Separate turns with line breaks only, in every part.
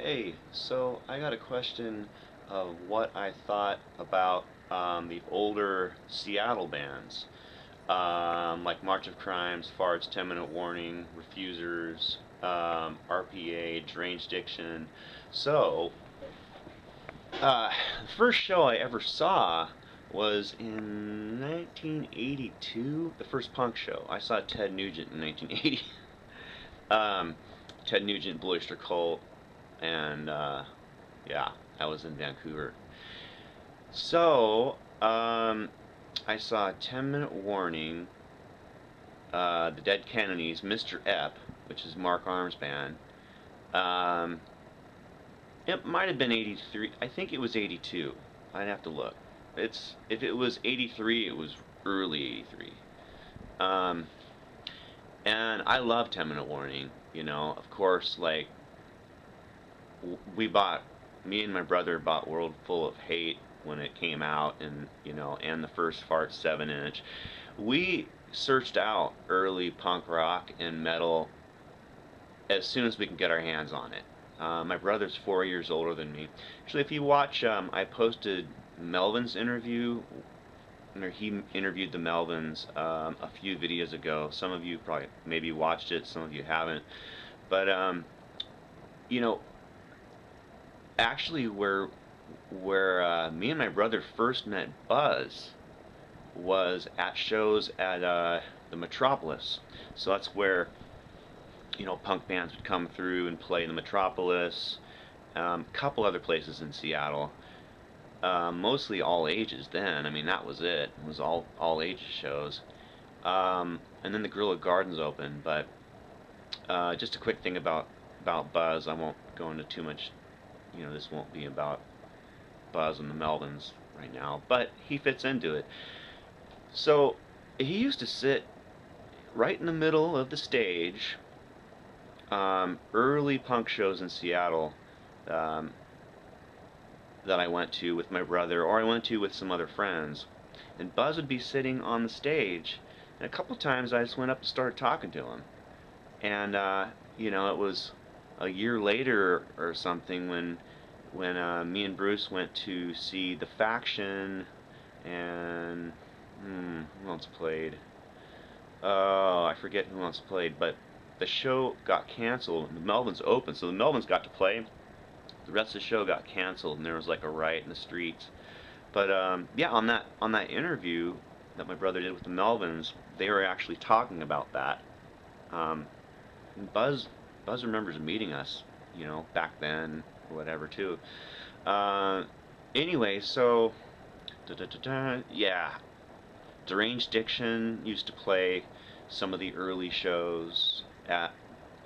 Hey, so I got a question of what I thought about the older Seattle bands, like March of Crimes, Farts, 10 Minute Warning, Refusers, RPA, Deranged Diction. So, the first show I ever saw was in 1982, the first punk show. I saw Ted Nugent in 1980. um, Ted Nugent, Blue Oyster Cult, and yeah, I was in Vancouver. So, I saw 10 Minute Warning, the Dead Kennedys, Mr. Ep, which is Mark Arm's band. Um, it might have been 83. I think it was 82. I'd have to look. If it was 83, it was early 83. Um, and I love 10 Minute Warning. You know, of course, like we bought, me and my brother bought World Full of Hate when it came out, and and the first Fart 7-inch. We searched out early punk rock and metal as soon as we can get our hands on it. My brother's 4 years older than me. Actually, if you watch, I posted Melvin's interview, or he interviewed the Melvins a few videos ago. Some of you probably maybe watched it, some of you haven't. But you know, actually, where me and my brother first met Buzz was at shows at the Metropolis. So that's where punk bands would come through and play in the Metropolis. A couple other places in Seattle. Mostly all ages then. I mean, that was it. It was all ages shows. And then the Guerrilla Gardens opened. But just a quick thing about Buzz. I won't go into too much. This won't be about Buzz and the Melvins right now, but he fits into it. So he used to sit right in the middle of the stage. Early punk shows in Seattle um, that I went to with my brother, or I went to with some other friends, and Buzz would be sitting on the stage, and a couple times I just went up and started talking to him, and it was a year later or something when me and Bruce went to see The Faction and who else played? Oh, I forget who else played, but the show got canceled. The Melvins opened, so the Melvins got to play. The rest of the show got canceled, and there was like a riot in the streets. But yeah, on that interview that my brother did with the Melvins, they were actually talking about that. Um, Buzz remembers meeting us, back then or whatever too. Uh, anyway, so yeah, Deranged Diction used to play some of the early shows at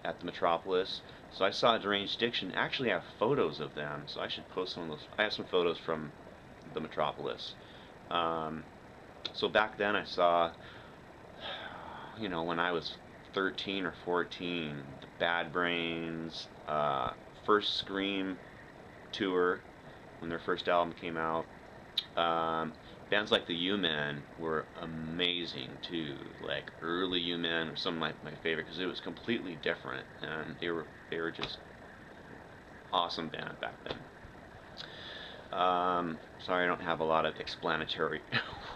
the Metropolis. So I saw Deranged Diction. Actually, I have photos of them, so I should post some of those. I have some photos from the Metropolis. Um, so back then, I saw, when I was 13 or 14, the Bad Brains, first Scream tour when their first album came out. Bands like the U-Men were amazing too. Like early U-Men were some of my favorite because it was completely different, and they were just awesome band back then. Sorry, I don't have a lot of explanatory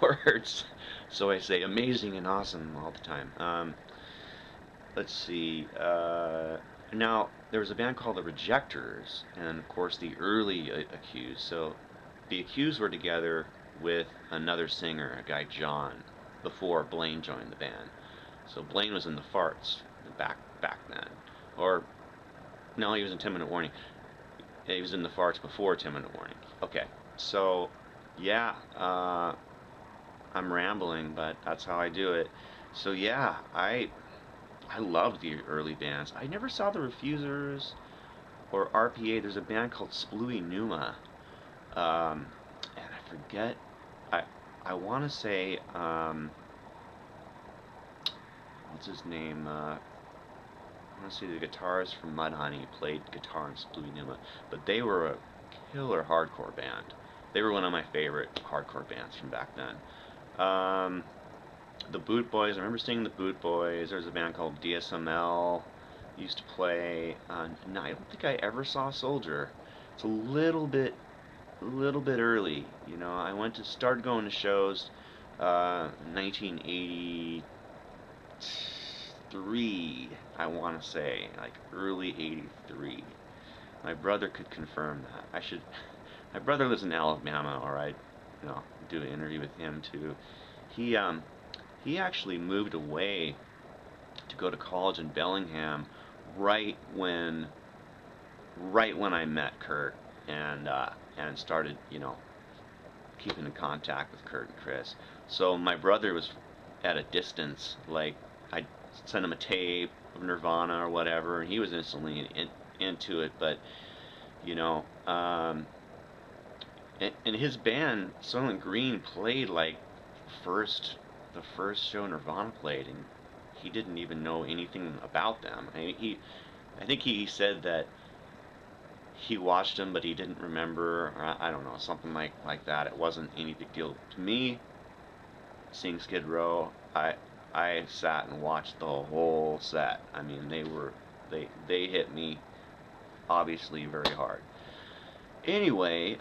words, so I say amazing and awesome all the time. Let's see. Now there was a band called the Rejectors, and of course the early Accused. So the Accused were together with another singer, a guy John, before Blaine joined the band. So Blaine was in the Farts back then, or no, he was in 10 Minute Warning. He was in the Farts before 10 Minute Warning. Okay, so yeah, I'm rambling, but that's how I do it. So yeah, I loved the early bands. I never saw the Refusers or RPA. There's a band called Splooey Numa, and I forget. I I want to say what's his name? I want to say the guitarist from Mudhoney played guitar in Splooey Numa, but they were a killer hardcore band. They were one of my favorite hardcore bands from back then. The Boot Boys, I remember seeing the Boot Boys. There's a band called DSML. used to play. No, I don't think I ever saw Soldier. It's a little bit early. You know, I went to start going to shows, 1983. I want to say like early '83. My brother could confirm that. I should. My brother lives in Alabama, or I, you know, do an interview with him too. He um he actually moved away to go to college in Bellingham right when I met Kurt and started, you know, keeping in contact with Kurt and Chris. So my brother was at a distance, like I sent him a tape of Nirvana or whatever, and he was instantly into it. But you know, and his band Soylent Green played like first the first show Nirvana played, and he didn't even know anything about them. I think he said that he watched them, but he didn't remember, or I don't know, something like that. It wasn't any big deal to me. Seeing Skid Row, I sat and watched the whole set. I mean, they hit me obviously very hard. Anyway,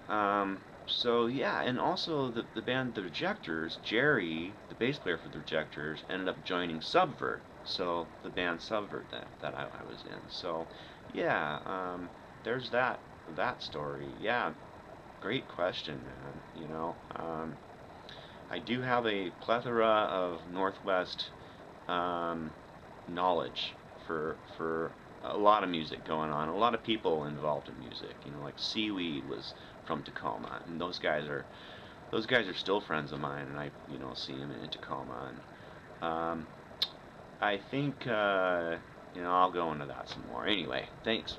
so yeah, and also the band The Rejectors, Jerry, the bass player for The Rejectors, ended up joining Subvert. So the band Subvert that I was in. So yeah, there's that story. Yeah, great question, man. You know, I do have a plethora of Northwest um, knowledge for a lot of music going on, a lot of people involved in music. You know, like Seaweed was from Tacoma, and those guys are still friends of mine, and I see them in Tacoma, and I think you know I'll go into that some more. Anyway, thanks.